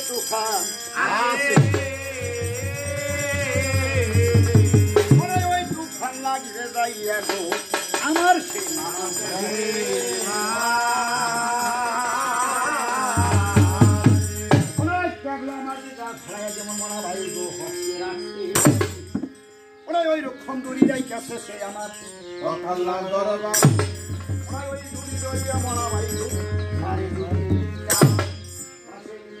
তুফান আছে ওই তুফান লাগিয়ে যাইয়া গো আমার সেই যেমন মনে ভাই গো হস্তে রাখছি ওরা ওই রক্ষণ দড়ি যাইতেছে সে আমার আল্লাহ দরবার ওরা ওই দড়ি দড়িয়া মনে ভাই গো মারি দড়ি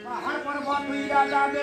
পাহাড় পর্বত হইয়া যাবে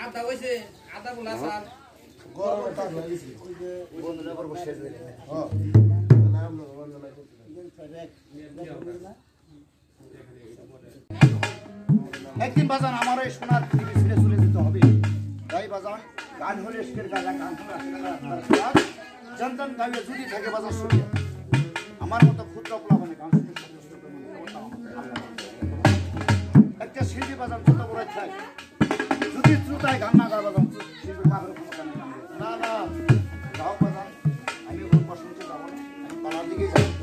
আদা হইছে আদা বলা স্যার গরমটা হইছে ওই যে বন্ধুরা করব শেষ হয়ে হ্যাঁ নাম বন্ধুরা একদিন বাজান আমার এই সোনার পৃথিবী ছেড়ে চলে যেতে হবে তাই বাজান গান হলে এসকের গাজা গান হলে জানতাম গাইলে যদি থাকে বাজার শুনিয়ে আমার মতো ক্ষুদ্র প্লাবনে গান শুনতে কষ্ট করে একটা শিল্পী বাজান কত বড় থাকে যদি শ্রোতায় গান না গায় বাজান শিল্পীর মাগের ক্ষমতা নেই না না যাও বাজান আমি ওর প্রশংসা যাবো না আমি পাড়ার দিকে যাবো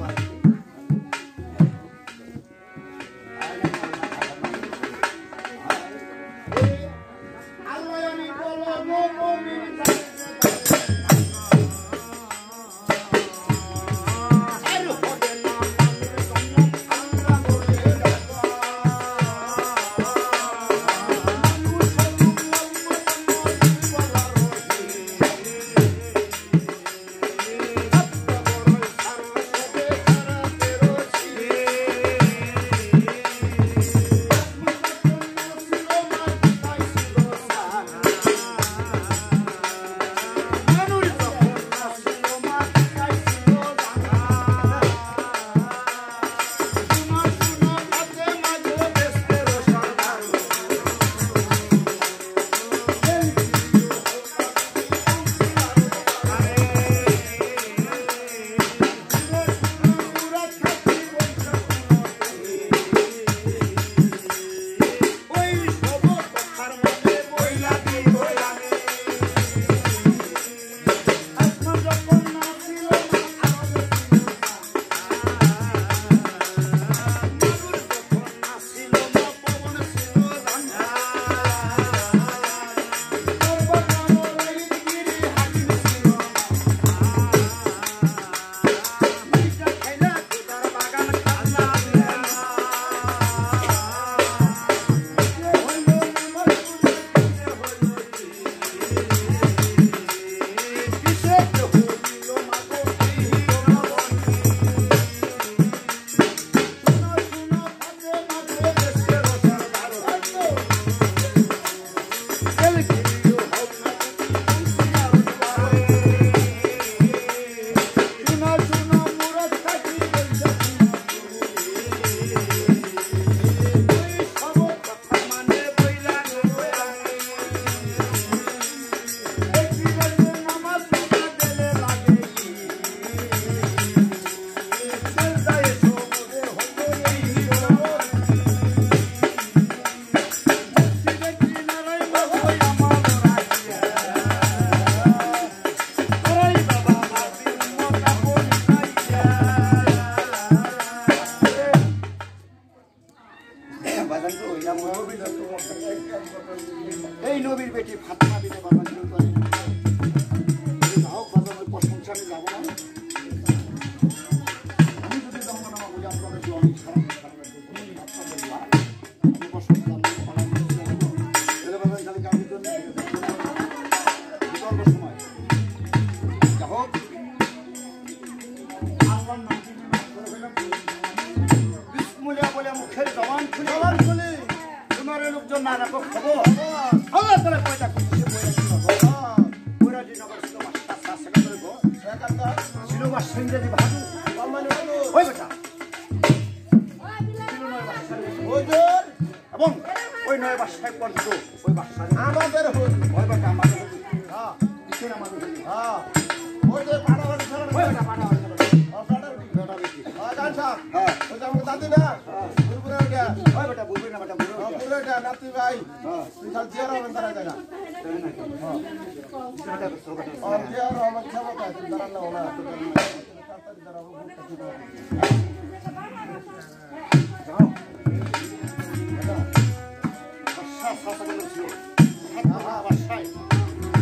এই নবীর বেটি ফাতেমা বিনে বাজান শুরু করে যাও বাজানের প্রশংসা আমি যাবো না আমি যদি যাবো না বলি আপনাদের আমি খারাপ মুখের জবান খুলে তোমার লোকজন না রাখো খবর আল্লাহ তাআলা কয়টা খুশি বইরা জি নগর ছিল মাস্টার শাসন করে গো ছিল বা সিংরেজি ভাদু সম্মানে বলো ওই বেটা হুজুর এবং ওই নয় বাসায় পর্যন্ত ওই বাসায় আমাদের হুজুর ওই বেটা আমাদের হ্যাঁ কিছু না আমাদের হ্যাঁ ওই যে পাড়াবাড়ি ছাড়া ওই বেটা পাড়াবাড়ি দাদি না ওই বেটা বুঝবি না বেটা বুড়োটা নাতি ভাই তুই খাল জিয়ার হবেন তারা জায়গা জিয়ার হবেন ক্ষমতা তুই দাঁড়ান না ওনা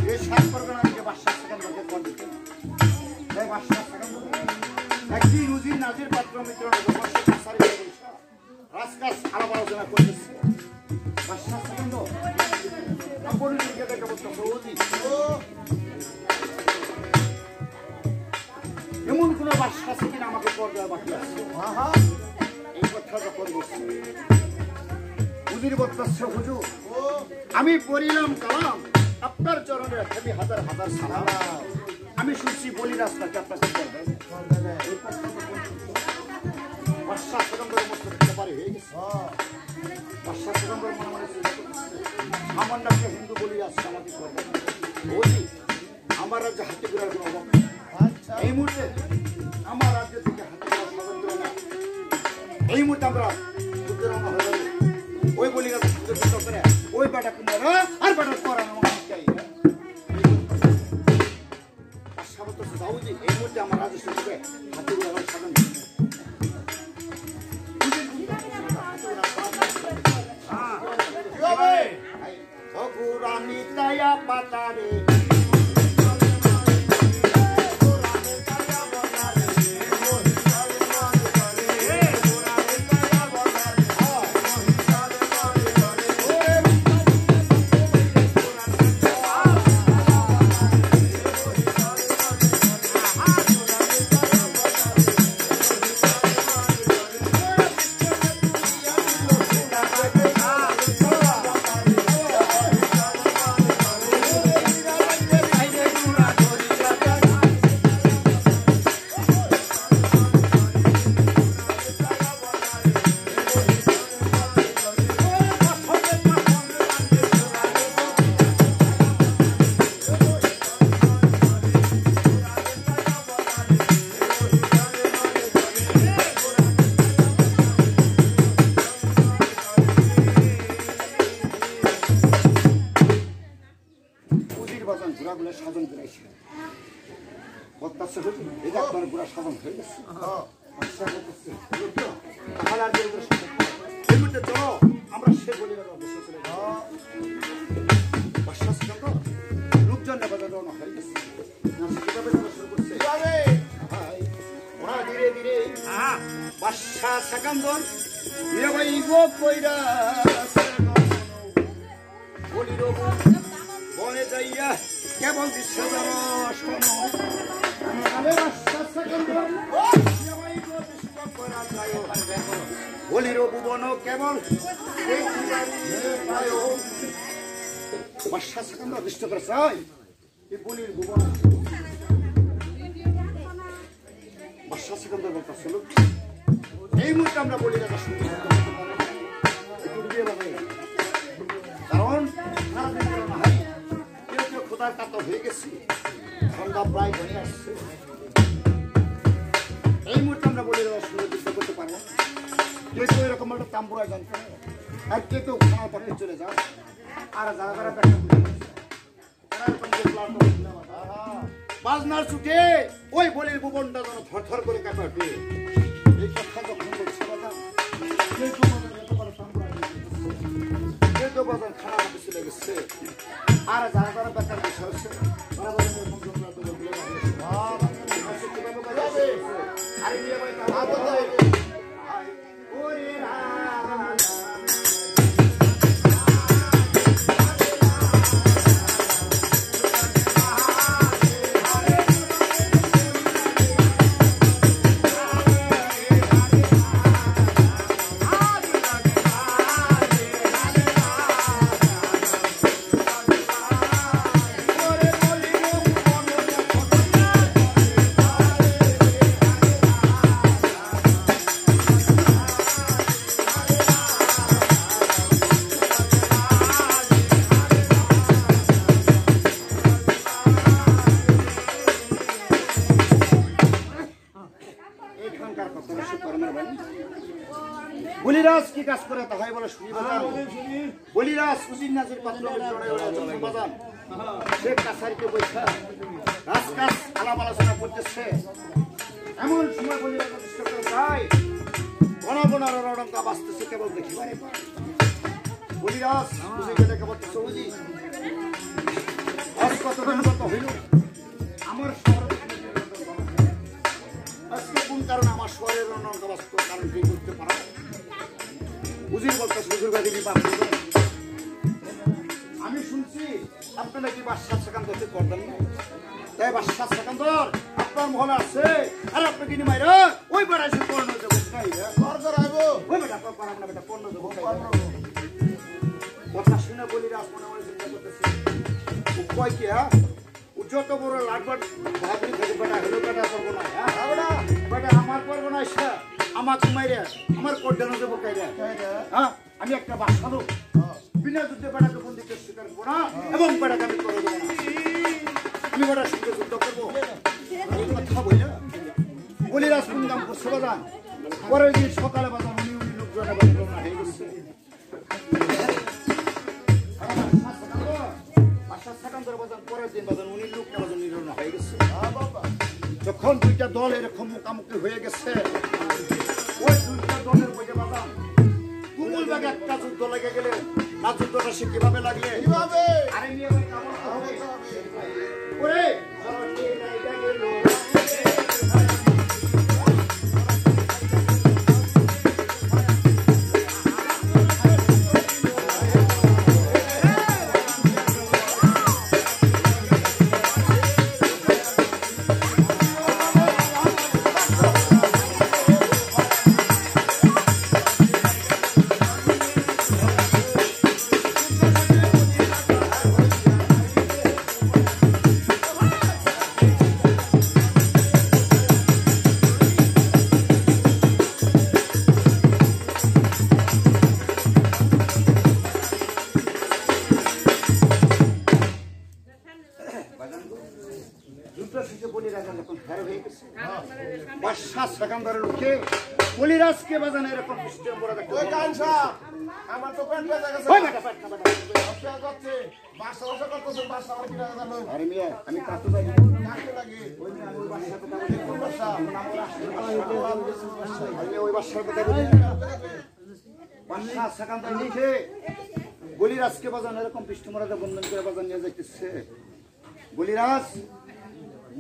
এই সাত পরগনা থেকে বাদশাহ সেখান থেকে পর দিতে বাদশাহ সেখান একটি রুজি নাজির পাত্র মিত্র রাজকাজ আলাপ আলোচনা করতেছে বাদশাহ সেখান পরিচিত দেখে বলতে এমন কোন বাদশাহ আছে কিনা আমাকে পর্যায়ে বাকি আছে এই কথা যখন বলছি উজির বলতেছে হুজুর আমি পড়িলাম কালাম আপনার চরণে আমি হাজার হাজার সালাম আমি শুনছি বলি রাস্তাকে আপনার কি করবেন বাদশা সেকেন্ডের মতো দেখতে পারে হয়ে গেছে বাদশা সেকেন্ডের মনে মনে সামান্য একটা হিন্দু বলি আসছে আমাকে করবেন বলি আমার রাজ্যে হাতে ঘোরার কোনো অভাব নেই। এই মুহূর্তে আমার রাজ্য থেকে হাতে ঘোরার স্বাতন্ত্র্য নেই এই মুহূর্তে আমরা যুদ্ধে রওনা হয়ে যাবো ওই বলি গাছ যুদ্ধ করে ওই বেটা কুমার আর বেটার করানো চাই সাউজি এই মুহূর্তে আমার রাজ্য থেকে হাতে ঘোরার সাধন আমি তায়া পাতারে সাধন করেছে আপনার গুড়া সাধন হয়ে গেছে চলো আমরা সে বলি লোকজন রওনা হয়ে গেছে ওরা ধীরে ধীরে বাদশা সেকেন্ডর ভাই গো কইরা বলির বনে যাইয়া কেবল দৃশ্য বলির ভুবন কেবল বাদশা সেকেন্ড দৃষ্ট করে চাই বলির ভুবন বাদশা সেকেন্ড বলতেছিল এই মুহূর্তে আমরা বলি না কারণ খোদার কাত হয়ে গেছি সন্ধ্যা প্রায় হয়ে আসছে এই মুহূর্তে আমরা বলি সুন্দর চেষ্টা করতে পারবো কেউ কেউ এরকম একটা তাম্বুরায় জানতে আর কেউ কেউ খানার পক্ষে চলে যাও আর যারা যারা বাজনার ছুটে ওই বলির ভুবনটা যেন থর থর করে কাঁপাবে এই কথা যখন বলছি কথা কেউ বাজার খানা চলে গেছে আর যারা যারা বেকার বসে আছে বলিরাজ কি কাজ করে তাহাই বলে শুনি বাজান বলিরাজ উজির নাজির পাত্র বাজান সে কাছারিতে বৈঠা রাজকাজ আলাপ আলোচনা করতেছে এমন সময় বলিরাজ চেষ্টা করে তাই ঘন রণঙ্কা বাঁচতেছে কেবল দেখি বলিরাজ উজিকে দেখে বলতেছে উজি আজ কত হইল আমার আজকে কোন কারণে আমার শহরের রণঙ্কা বাঁচত কারণ কি করতে পারা উজির বলতেছে হুজুর গাদি আমি শুনছি আপনারা কি বাদশা সেকেন্ডর করবেন না তাই বাদশা সেকেন্ডর আপনার মহলে আছে আর আপনি কিনে মাইরা ওই বেড়াইছে পর্ণ দেবো ওই বেটা করাম না বেটা পর্ণ দেবো কথা শুনে বলিরাজ মনে মনে চিন্তা করতেছে ও কয় কি হ্যাঁ ও যত বড় লাগবার ভাবি থেকে বেটা হলো বেটা করবো না হ্যাঁ বেটা আমার করবো না সে আমাকে মাইরে আমার কোডানো দেবো কাইরে হ্যাঁ আমি একটা বাসা দেবো বিনা যুদ্ধে বেটাকে বন্দিকে স্বীকার করবো না এবং বেটাকে আমি করে দেবো না আমি বেটার সঙ্গে যুদ্ধ করবো এই কথা বলি না বলিরাজ কুন্দাম করছে বাজান পরের দিন সকালে বাজান উনি লোকজনে বাজানো না হয়ে গেছে যখন দুইটা দল এরকম মুখামুখি হয়ে গেছে ওই দুইটা দলের মধ্যে বাদাম তুমুল ভাগে একটা যুদ্ধ লেগে গেলে না যুদ্ধটা সে কিভাবে লাগলে আরে নিয়ে ওরে বলিরাজকে বাজানো এরকম আমার তো পেট ব্যথা গেছে আমি কাটতে লাগি ওই বাসার কথা বলি বাসা সেখানটা নিচে বলিরাজকে বাজানো এরকম পৃষ্ঠমরাতে বন্ধন করে বাজান নিয়ে যাইতেছে বলিরাজ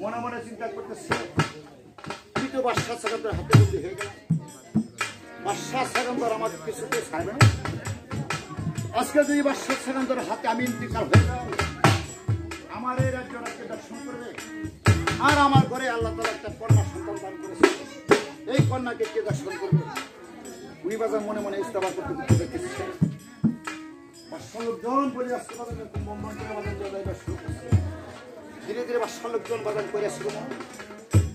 মনে মনে চিন্তা করতেছে তুই তো বাদশাহ সেখানটার হাতে বন্দি হয়ে গেল বাদশাহ সেখানটার আমাদের কিছুতে ছাড়বে না আজকে যদি বাদশাহ সেখানটার হাতে আমি ইন্তিকাল হয়ে যাও আমার এই রাজ্য রাজ্যে দর্শন করবে আর আমার ঘরে আল্লাহ তাআলা একটা কন্যা সন্তান দান করেছে এই কন্যাকে কে দর্শন করবে উনি বাজার মনে মনে ইস্তেফা করতে দেখতেছে বাদশাহ লোকজন বলে আসতে পারে বন্ধন করে আমাদের যাইবার শুরু করছে ধীরে ধীরে বাদশাহ লোকজন বাজার করে শুরু মনে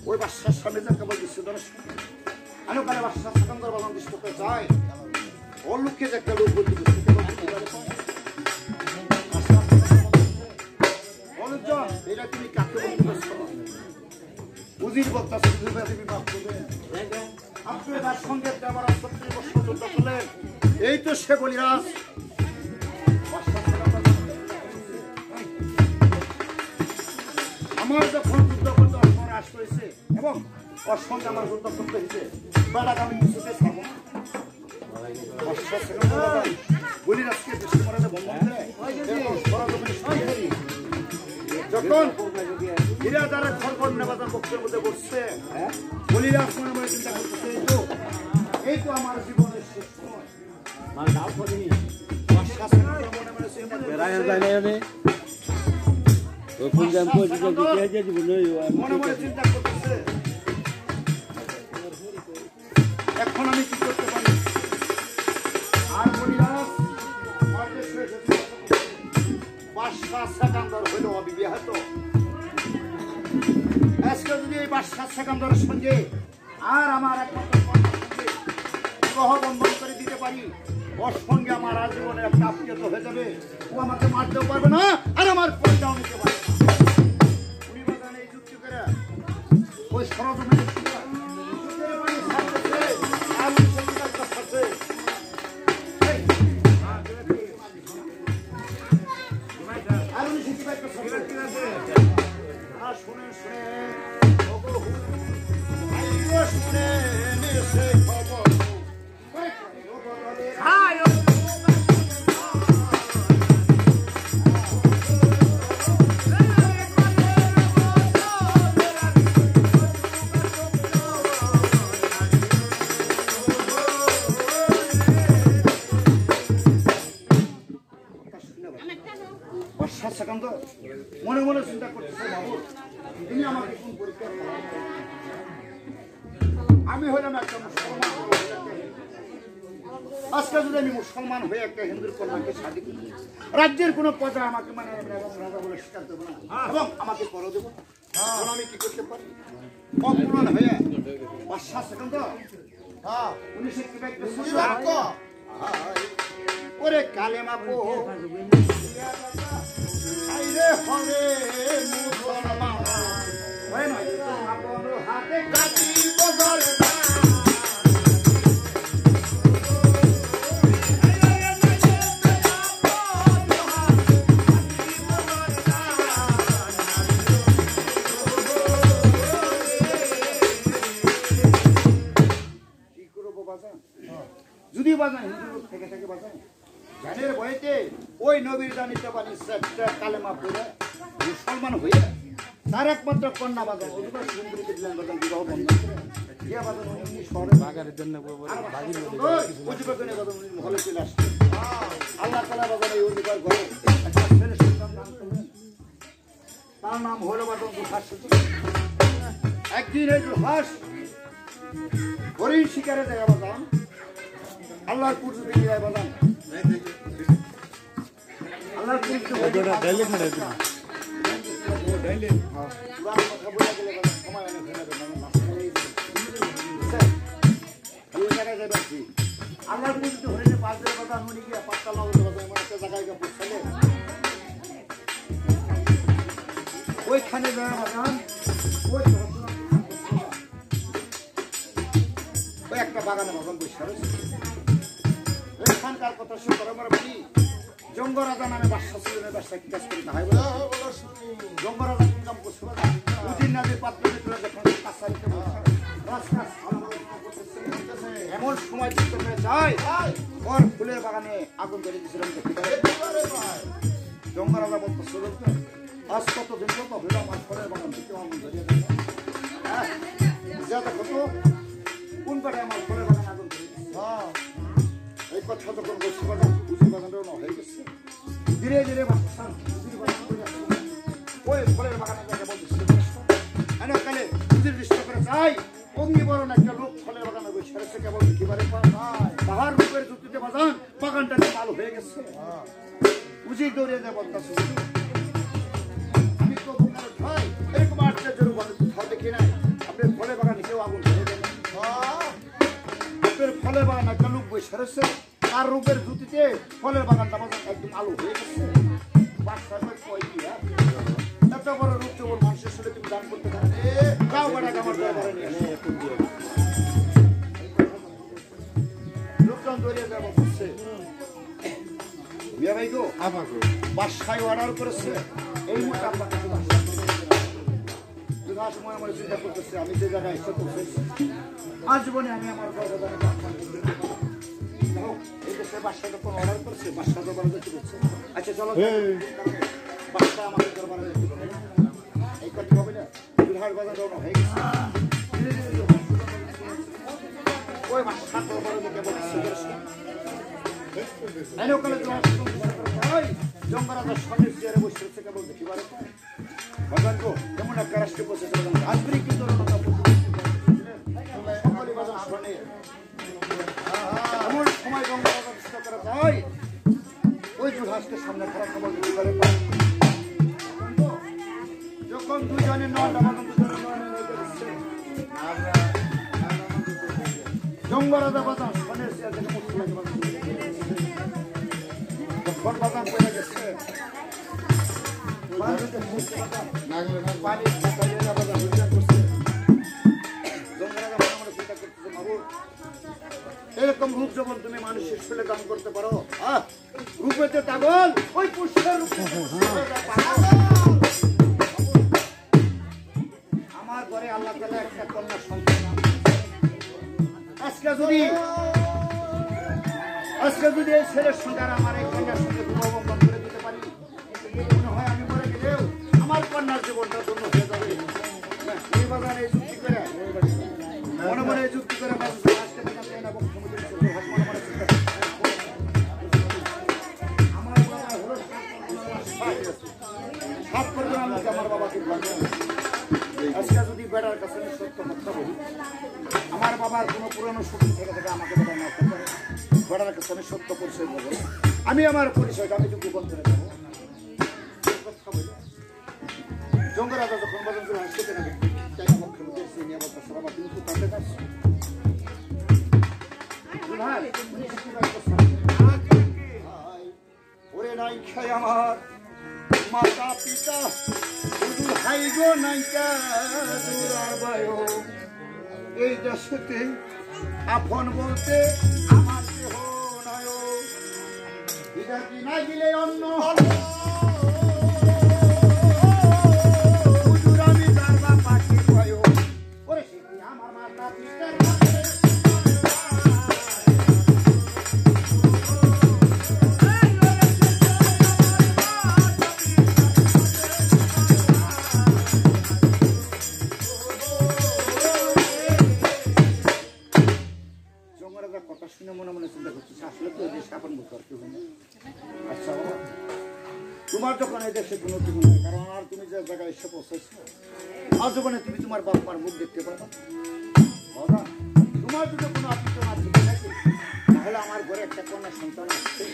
ওই বাদশার সামনে যা কেবল দৃশ্য দর্শন আমি ওখানে বাদশাহ সেখানকার বাজান দৃশ্য করতে যাই ওর লোককে যে একটা লোক বলতে এটা তুমি কাকে বলতে পারছো উজির বলতেছো তুমি মাফ করবে আপনি তার সঙ্গে আবার 70 বছর যুদ্ধ করলেন এই তো সে বলিরাজ আমার যখন যুদ্ধ করতে আমার আস করেছে এবং ওর সঙ্গে আমার যুদ্ধ করতে হয়েছে বেড়াকে আমি কিছুতে ছাড়বো না বলিরাজকে দৃষ্টি মারাতে বন্ধন যখন হীরাদারে খড়খড় নেবাদার পক্ষের মধ্যে বসছে বলিরাজ মনে মনে চিন্তা করতেছে এই তো আমার জীবনের শেষ সময় মনে মনে চিন্তা করতেছে এখন আমি কি করতে পারি আর বলিরাজ বাদশাহ সেকান্দর হইল অবিবাহিত আজকে যদি এই বাদশাহ সেকান্দরের সঙ্গে আর আমার একমাত্র বিবাহ বন্ধন করে দিতে পারি ওর সঙ্গে আমার আজীবনে একটা আত্মীয়ত হয়ে যাবে ও আমাকে মারতেও পারবে না আর আমার পয়সাও নিতে পারবে না উনি বাজান এই যুক্তি করে ওই সরজমিনে মনে মনে চিন্তা করতেছে বাবু তুমি আমাকে কোন পরীক্ষা আমি হইলাম একটা আজকে যদি আমি মুসলমান হয়ে একটা হিন্দুর কন্যাকে শাদী করি, রাজ্যের কোনো প্রজা আমাকে মানে এবং রাজা বলে স্বীকার দেবো না এবং আমাকে করো দেবো, তখন আমি কি করতে পারি? অপূরণ হয়ে 5-7 সেকেন্ড উনি শিখতে পারতো ওরে কালেমা পো আইরে হবে মুসলমান হয় না আপন হাতে কাটি বদল যদি বাজায় হিন্দু থেকে থেকে বাজায় জানের ভয়েতে ওই নবীর জানিতে পারি কালেমা পড়ে মুসলমান হয়ে তার একমাত্র কন্যা বাজান অধিকার সুন্দরীকে দিলেন বাজান বিবাহ বন্ধ গিয়া বাজান উনি শহরে বাগারের জন্য মহলে চলে আসছে আল্লাহ তাআলা বাজান এই অধিকার ঘরে একটা ছেলে সন্তান দান করলেন, তার নাম হলো বাজান দুহাস। একদিন এই দুহাস হরিণ শিকারে যায় বাজান আল্লাহর পুরুষ দিকে যায় বাজান আল্লাহর পুরুষ ডাইলে খাড়া দিন ডাইলে পুরান কথা বলে গেলে বাজান সময় অনেক হয়ে যাবে বাজান মাছ খাইয়ে দিবে এই জায়গায় যাবে কি আল্লাহর পুরুষ হরিণে পাঁচ দিলে বাজান উনি গিয়ে পাঁচটা লাগাতে বাজান এমন একটা জায়গায় গিয়ে পৌঁছালে ওইখানে যায় বাজান ওই একটা বাগানে বাগান বসে রয়েছে এখানকার কথা শুনে আমার বলি জঙ্গরাজা নামে বাদশা ছিলেন, বাদশা কি কাজ করে না হয় জঙ্গরাজা ইনকাম করছে উদিন নদীর পাত্রে যখন কাছারিতে এমন সময় যুক্ত হয়ে যায় ওর ফুলের বাগানে আগুন ধরে দিয়েছিলাম জঙ্গরাজা বলতেছিল আজ কতদিন কত হইল আমার ফলের বাগান থেকে আগুন ধরিয়ে দিল যা দেখো তো কোন পারে আমার ফলের বাগান আগুন ধরে এই কথা যখন বসে বাগান বুঝি বাগানটা হয়ে গেছে ধীরে ধীরে ওই ফলের বাগানে যাকে বলতেছিল কালে বুঝির দৃষ্টি করে যাই অগ্নিবরণ একটা লোক ফলের বাগানে বসে রয়েছে কেবল দেখিবারে তাহার রূপের যুক্তিতে বাগান বাগানটা ভালো হয়ে গেছে বুঝি দৌড়িয়ে যায় বলতেছে আমি তো ভাই এরকম আশ্চর্যের কোথাও দেখি নাই আপনার ফলের বাগানে কেউ আগুন ধরে দেবেন আপনার ফলের বাগান একটা লোক বসে রয়েছে তার রূপের জুতিতে ফলের বাগানটা বাগান একদম আলো হয়ে গেছে এত বড় রূপ যখন মানুষের সাথে তুমি দান করতে পারো তাও বাড়াকে আমার দরবারে নিয়ে লোকজন দৌড়িয়ে যাবো বুঝছে মিয়া ভাই গো আমাকে বাসায় অর্ডার করেছে এই মুহূর্তে আপনাকে সময় আমার চিন্তা করতেছে আমি যে জায়গায় ইচ্ছা করছি আজীবনে আমি আমার এই দেশের বাসাটা কোন অর্ডার করছে বাসা দরবারে যেতে করছে আচ্ছা চলো বাসা আমাদের দরবারে যেতে করবে এই কথা হবে না বিহার বাজার রওনা হয়ে গেছে ওই বাসা দরবারে যেতে বলছে জঙ্গরাজার সামনে চেয়ারে বসে রয়েছে কেবল দেখিবারে বাজান গো কেমন একটা রাষ্ট্রীয় প্রসেস আজকে কিন্তু এমন সময় জঙ্গরাজা চেষ্টা করা যায় ওই জুহাজকে সামনে খারাপ খবর দেখিবারে যখন দুজনে জঙ্গরাজা বাজান সামনের চেয়ার থেকে মুক্তি লাগে যখন বাজান পড়ে গেছে এরকম রূপ যখন তুমি মানুষের শরীরে দান করতে পারো রূপেতে পাগল ওই পুষ্পের আমার ঘরে আল্লাহ তাআলা একটা কন্যা সন্তান আজকে যদি এই ছেলের সঙ্গে আমার এই কন্যার সঙ্গে বিবাহ বন্ধন করে দিতে পারি মনে হয় আমি মরে গেলেও আমার কন্যার জীবনটা ধন্য হয়ে যাবে এই বাজারে এই যুক্তি করে মনে মনে এই যুক্তি করে আমার বাবাকে আজকে যদি বেড়ার কাছে সত্য কথা বলি আমার বাবার কোনো পুরনো শক্তি থেকে আমাকে বেড়ার কাছে আমি সত্য পরিচয় বলবো আমি আমার পরিচয়টা আমি একটু গোপন করে দেবো জঙ্গল রাজা যখন বাজন করে হাসতে থাকে চাইনা পক্ষের মধ্যে এসে নিয়ে বলতে সারা তুমি তো তাদের কাছে ওরে নাই খাই আমার মাতা পিতা হাই গো নাইকা এই দেশেতে আপন বলতে আমার দেহ নয় এটা কি না গেলে অন্য আমি তার বা পাখি ভয় ওরে সে আমার মাতা পিতার কথা শুনে মনে মনে চিন্তা করছিস আসলে তো দেশ আপন বলতে আচ্ছা তোমার যখন এই দেশে কোনো জীবন নেই কারণ আর তুমি যে জায়গায় এসে পৌঁছেছো আর জীবনে তুমি তোমার বাপ মার মুখ দেখতে পারো বাবা তোমার যদি কোনো আত্মীয় না থাকে নাকি তাহলে আমার ঘরে একটা কন্যা সন্তান আসছে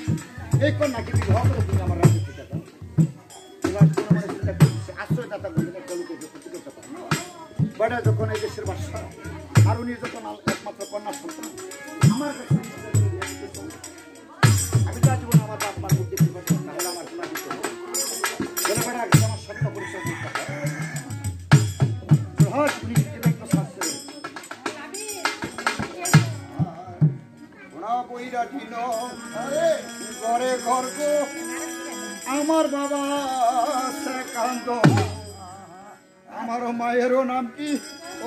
এই কন্যাকে বিবাহ করে তুমি আমার রাজ্যে থেকে দাও তোমার কোনো মনে চিন্তা করছে আশ্রয়দাতা বলতে একটা লোকের ক্ষতি করতে পারে বাট যখন এই দেশের বাসা আর উনি যখন একমাত্র কন্যা সন্তান আমার কাছে আমি তা জীবন আমার বাপ মার মুখ দেখতে পারছি তাহলে আমার শোনা দিতে হবে বেড়া আমার সত্য পরিচয় করতে হয় উনি একটু শাস্তি ঘরে ঘর গো আমার বাবা কান্ত আমার মায়েরও নাম কি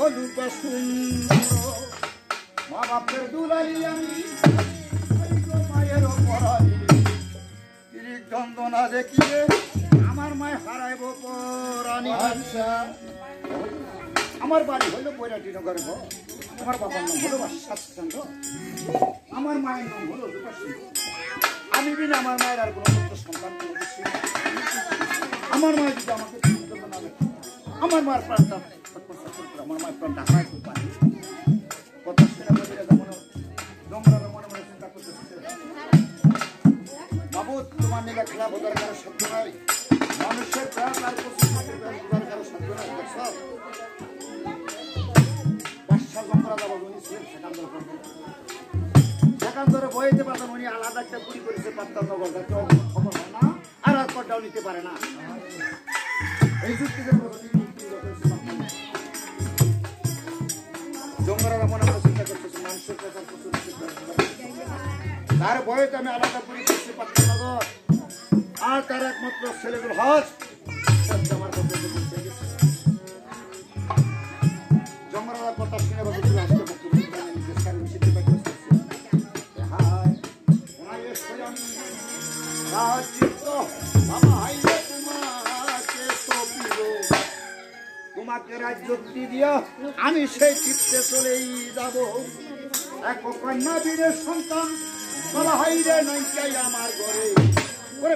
অরূপ সুন্দর মা বাপের দুলালি আমি মায়েরও পড়ালি দ্বন্দ্ব না দেখিয়ে আমার মায় হারাইব পরানি আমার বাড়ি হইল বৈরাটি নগর আমার বাবার নাম হলো বাসাচন্দ্র আমার মায়ের নাম হলো আমি বিনা আমার মায়ের আর কোনো পুত্র সন্তান আমার মায়ের যদি আমাকে না দেখে আমার মায়ের প্রাণটা আমার মায়ের প্রাণটা হারাই করতে পারি কথা শুনে বলিরা যেমন জঙ্গলের মনে মনে চিন্তা করতেছে বাবু তোমার নিগা খেলা বোঝার কারো শব্দ নাই মানুষের প্রাণ আর পশু মাটির প্রাণ বোঝার কারো শব্দ নাই দেখছ বাদশা জঙ্গলা যাবো উনি ছিলেন সেখানধরে বইতে পারতেন উনি আলাদা একটা গুলি করেছে পাত্তার নগর খবর হয় না আর এক পরটাও নিতে পারে না এই যুক্তিদের জঙ্গলারা মনে মনে চিন্তা করতেছে মানুষের কথা তার বয়সে আমি আলাদা করে করছি পাত্রনগর আর তার একমাত্র ছেলেগুলো হস আমার জঙ্গলারা কথা শুনে বলছিল আসতে তোমাকে রাজ্য দিয়া আমি সেই চিত্তে চলেই যাব এক কন্যা বীরের সন্তান বলা হাই রে নাই চাই আমার ঘরে করে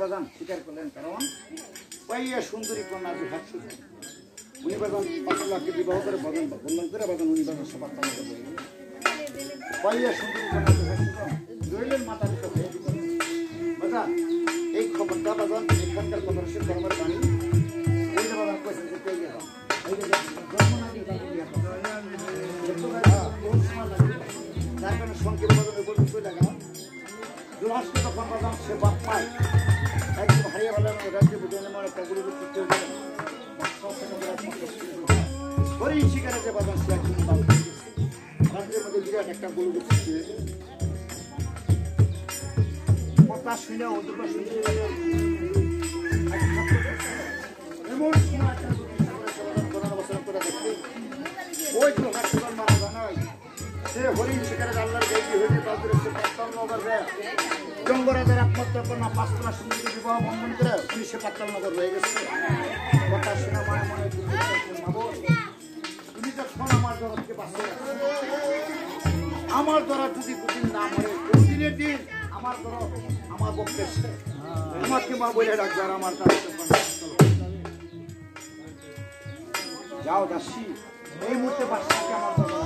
বাজান স্বীকার করলেন কারণ পাইয়া সুন্দরী কন্যা দুহাত সুন্দর উনি বাজান পাতলাকে বিবাহ করে বাজান বললেন করে বাজান উনি বাজান সবার কামনা করবে পাইয়া সুন্দরী কন্যা দুহাত ধরলেন মাতা পিতা বাজান এই খবরটা বাজান এখানকার কথা সে ধর্মের বাণী ওই যে বাজান কয়েছেন যে পেয়ে গেলাম এই যে যার কারণে সংক্ষেপ বাজানের উপর চলে গেলাম দুহাসকে তখন বাজান সে বাপ পায় একদম হারিয়ে ভালো রাজ্যে বুঝে আমার একটা গুরু হরিণ শিকারে যে বাজার সে একদম রাজ্যের মধ্যে বিরাট একটা গরু সৃষ্টি হয়েছে কথা শুনে অন্তর্বা শুনতে এমন সময় একটা বছর করে দেখতে ওই তো হাসপাতাল মারা জানাই সে হরিণ শিকারে আল্লাহর গাইতে হইতে তাদের সে পাত্তান্ন করবে জঙ্গরাদের একমাত্র কন্যা 5 মাস সুন্দরী বিবাহ বন্ধন করে উনি সে পাত্তান্ন নগর হয়ে গেছে কথা শুনে মনে মনে তুমি যখন আমার দরদকে বাঁচিয়ে রাখছে, আমার দরদ যদি দুদিন না মরে, দুদিনের দিন আমার দরদ আমার বক্তের আমাকে মা বলে রাখবে আর আমার কাছে যাও দাসী, এই মুহূর্তে বাচ্চাকে আমার দরদ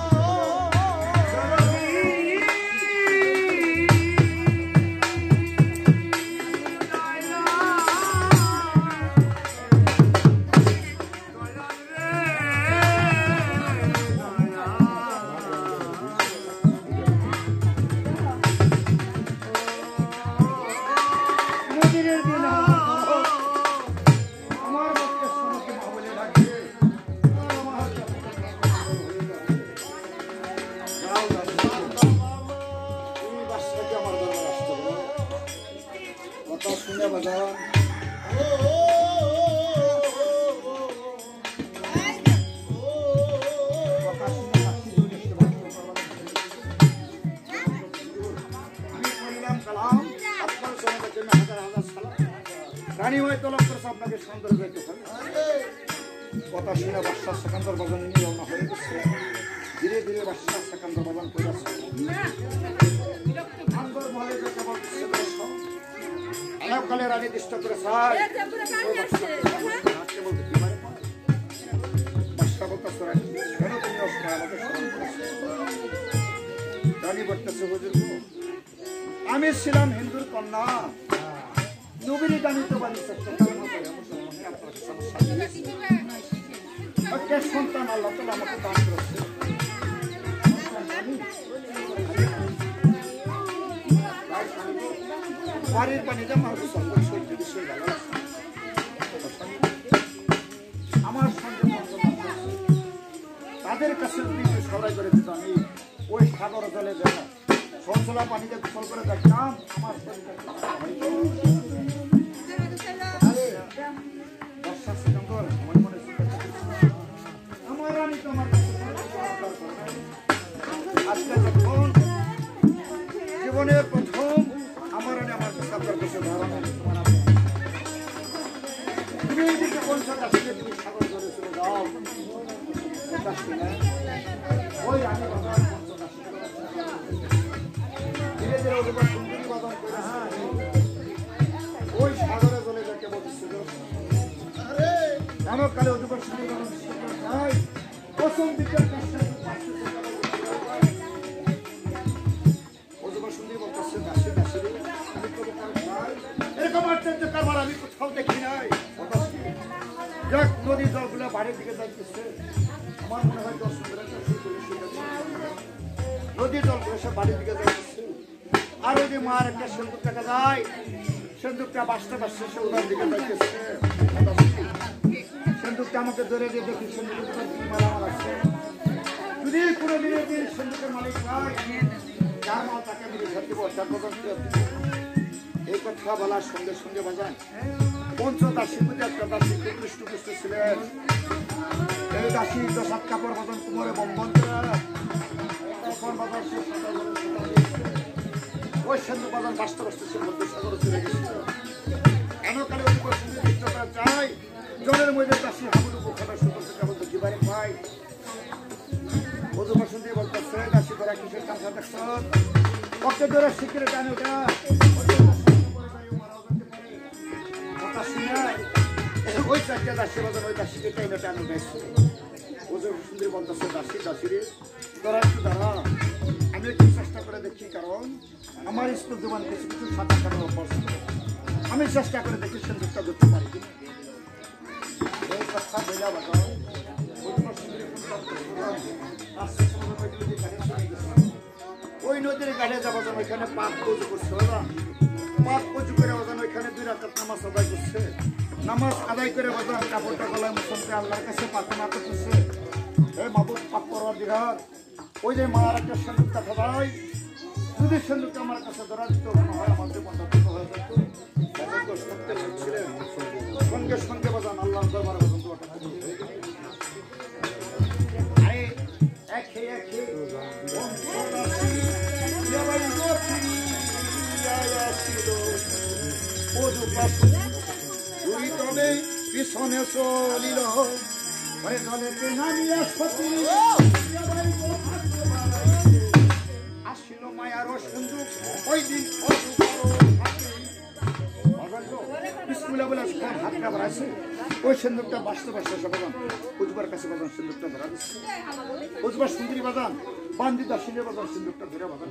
রানী হয়ে তলব করেছে আপনাকে সুন্দর যাইতে হবে। কথা শুনে বাদশাহ সেকান্দর বাজান নিয়ে রওনা হয়ে গেছে। ধীরে ধীরে বাদশাহ সেকান্দর বাজান করে আসছে। আন্দর মহলে যেতে বলছে অনেককালে রানী দৃষ্ট করে চাই বাদশাহ বলতেছে কেন তুমি অস্কার আমাকে স্মরণ করেছো? রানী বলতেছে হুজুর আমি ছিলাম হিন্দুর কন্যা, নবীর গানিত বানিয়েছে একটা সন্তান আল্লাহ তাআলা আমাকে দান করেছে। বাড়ির পানিটা মানুষ আমার সঙ্গে তাদের কাছে সরাই করে দিত, আমি ওই সাগর জলে যাবো সলসলা পানিতে গোসল করে দেখতাম আমার জীবনের প্রথম আমার আমার সাগর বসে তুমি এইদিকে পঞ্চাশ আসলে তুমি সাগর ধরে চলে যাও ওই আমি ধীরে ধীরে ওদের সুন্দরী বাদন করে ওই সাগরে চলে যাকে বলছিল কালে ওদের সুন্দরী বাদন প্রথম দিকের আমি কোথাও দেখি নাই। যাক নদীর জলগুলো বাড়ির দিকে যাইতেছে, আমার মনে হয় নদীর জলগুলো সব বাড়ির দিকে যাইতেছে। আর ওই যে মার একটা সিন্দুক দেখা যায়, সিন্দুকটা বাঁচতে বাঁচতে সে ওনার দিকে যাইতেছে। সিন্দুকটা আমাকে ধরে দিয়ে দেখি সিন্দুকের মালা মাল আছে। যদি কোনো দিনের দিন সিন্দুকের মালিক হয় যার মাল তাকে আমি রেখে দিব, তার পর্যন্ত এই কথা বলার সঙ্গে সঙ্গে বাজান পঞ্চদাসীর মধ্যে একটা দাসী খুব হৃষ্টপুষ্ট ছিলেন। এই দাসী দশাত কাপড় বাজান কুমারে বম্বন ওই সেন্দু বাজান বাঁচতে বাঁচতেছে মধ্যে সাগরে চলে গেছিল। এনকালে চাই জলের মধ্যে দাসী হাবুডু পোখাটা সুন্দর কেবল দেখিবারে পাই। ওজু বসন্ত বলতেছে দাসী করা কিসের কাঁচা দেখছ ওকে ধরে শিখিরে টানে ওটা ওই চারটা দাসী বাজান ওই দাসীকে টাইনে টানে উঠেছে। ওজু সুন্দরী বলতেছে দাসী দাসীরে তোরা একটু দাঁড়া, আমি একটু চেষ্টা করে দেখি, কারণ আমার স্কুল জীবন কিছু কিছু সাঁতার কাটার অভ্যাস, আমি চেষ্টা করে দেখি সুন্দরটা ধরতে পারি কিনা। এই কথা বেলা বাজান ওই নদীর গাড়ে যাবো যেন ওইখানে পাপ পুজো করছে, পাপ পুজো করে বাজান ওইখানে 2 রাকাত নামাজ আদায় করছে। নামাজ আদায় করে বাজান কাপড়টা গলায় মুসলকে আল্লাহর কাছে প্রার্থনা করতেছে, এই মাবুদ পাপ করবার দিঘার ওই যে মার একটা সিন্দুক দেখা যায়, যদি সিন্দুকটা আমার কাছে ধরা দিত মনে হয় আমার জীবনটা দুটো হয়ে যেত। সঙ্গে সঙ্গে বাজান আল্লাহর দরবারে বাজান দোয়াটা কবুল হয়ে গেল। আরে একে একে পিছনে চলিল ওরে দলেতে নামিয়া সতী আসিল মায়ার সিন্ধুক ওই দিন বিসমিল্লাহ বলে হাতটা বাড়াইছে ওই সিন্ধুকটা বাঁচতে বাঁচতে সবান উজবার কাছে বাজান সিন্ধুকটা ধরা দিচ্ছে উজবার সুন্দরী বাজান বান্দি দাসিনে বাজান সিন্ধুকটা ধরে বাজান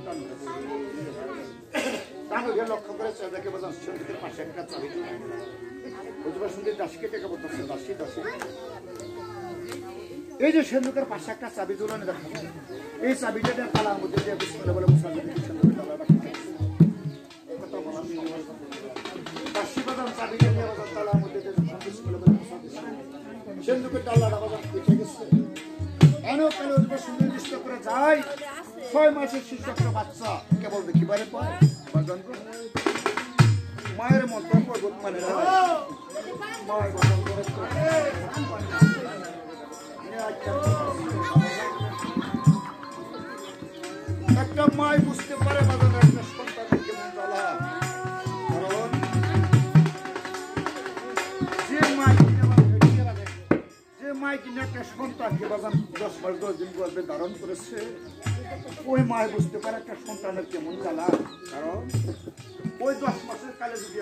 টানো গিয়ে লক্ষ্য করে দেখে বাজান সিন্ধুকের পাশে একটা চাবি উজবার সুন্দরী দাসীকে টেকে বলতেছে দাসী দাসী এই যে সিন্ধুকের পাশে একটা চাবি ঝুলানো দেখা এই চাবিটা দিয়ে তালার মধ্যে দিয়ে বিসমিল্লাহ বলে মুসলমান সিন্ধুকের তালা রাখি কথা বলা দাসী বাজান চাবিটা নিয়ে বাজান তালার মধ্যে দিয়ে বিসমিল্লাহ বলে মুসলমান সিন্ধুকের তালাটা বাজান উঠে গেছে এনো কেন উজবার সুন্দরী দৃষ্ট করে যায় 6 মাসের শিশু একটা বাচ্চা কেবল দেখিবারে পায় বাজান মায়ের মন্তব্য মানে মায়ের একটা মায় বুঝতে পারে বাজানের একটা সন্তানের কেমন জ্বালা কারণ যে মায় কিনে একটা সন্তানকে বাজান 10 মাস 10 দিন গর্ভে ধারণ করেছে ওই মায় বুঝতে পারে একটা সন্তানের কেমন জ্বালা কারণ ওই 10 মাসের কালে যদি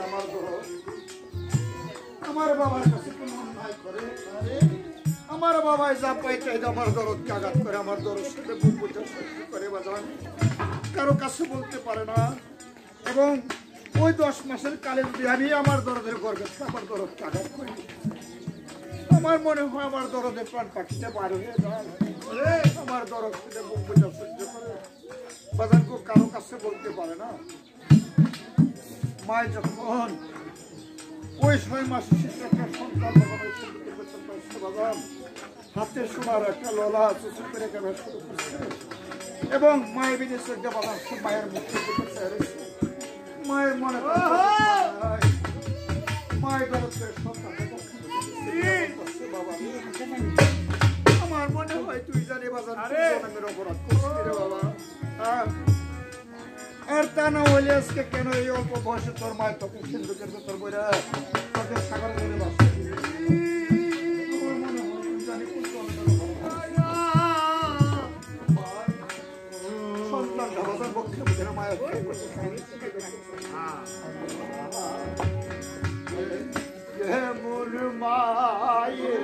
আমার বাবার কাছে কোনো অন্যায় করে আমার বাবাই যা পাইতে আমার দরদ কাগাত করে আমার দরদ সাথে বুক বুঝে করে বাজান কারো কাছে বলতে পারে না এবং ওই 10 মাসের কালে যদি আমি আমার দরদের গর্বে আমার দরদ কাগাত করি আমার মনে হয় আমার দরদের প্রাণ পাখিতে বার হয়ে যায় আমার দরদ সাথে বুক বুঝে সহ্য করে বাজান কারো কাছে বলতে পারে না মায় যখন ওই 6 মাসের শিশু একটা সন্তান বাজান হাতে সোনার একটা ললা চুচু করে কেনার শুরু করছে এবং মায়ের বিদেশে বাজান মায়ের মুখে মায়ের মনে মায়ের আমার মনে হয় তুই জানি বাজান জন্মের অপরাধ করছিস রে বাবা আর তা না হলে আজকে কেন এই অল্প বয়সে তোর মায়ের তোকে সিন্ধুকের তোর বইরা তোকে সাগর বলে বাস মায়ের